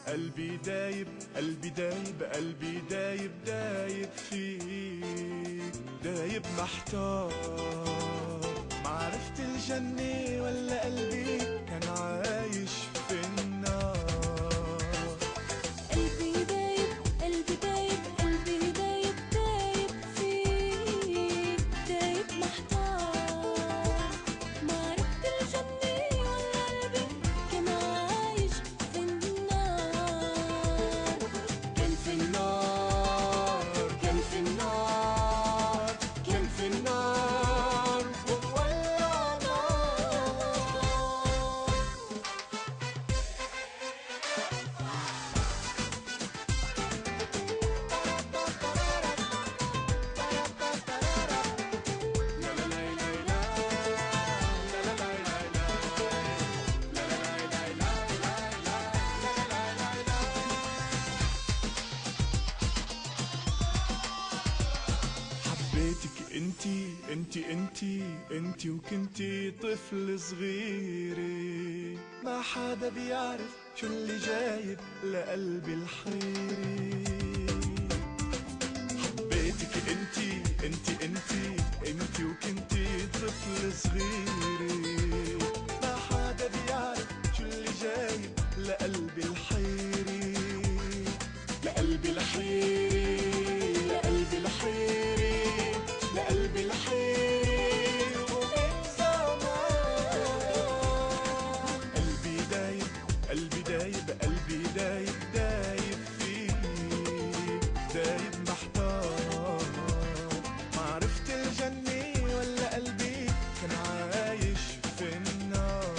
قلبي دايب قلبي دايب قلبي دايب دايب فيك، دايب محتار معرفت الجنة ولا قلبي كان عايش في النار. قلبي دايب قلبي دايب قلبي دايب دايب فيك، دايب محتار معرفت الجنة ولا قلبي كان عايش في النار. كان في النار كان في النار كان في النار وولع نار. حبيتك انتي وكنتي طفل صغيري، ما حدا بيعرف شو اللي جايب لقلبي الحيري. حبيتك انتي وكنتي طفل صغيري، ما حدا بيعرف شو اللي جايب لقلبي الحيري. لقلبي الحيري لقلبي الحيري لقلبي الحيري ومن زمان. قلبي دايب قلبي دايب قلبي دايب دايب فيك، دايب محتار معرفت الجنة ولا قلبي كان عايش في النار.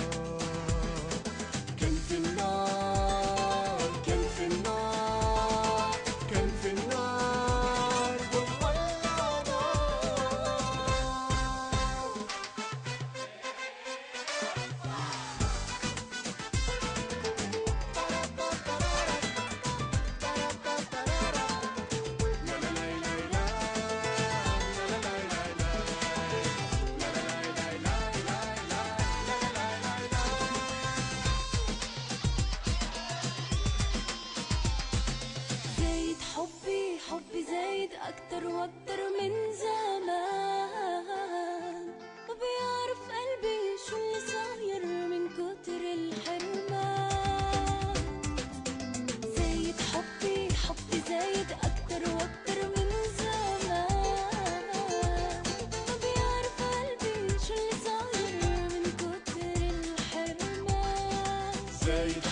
كان في النار كان في النار كان في النار وولع نار. زايد حبي زايد أكتر وأكتر من زمان، ما بيعرف قلبي شو اللي صاير من كتر الحرمان. زايد حبي زايد أكتر وأكتر من زمان، ما بيعرف قلبي شو اللي صاير من كتر الحرمان. زايد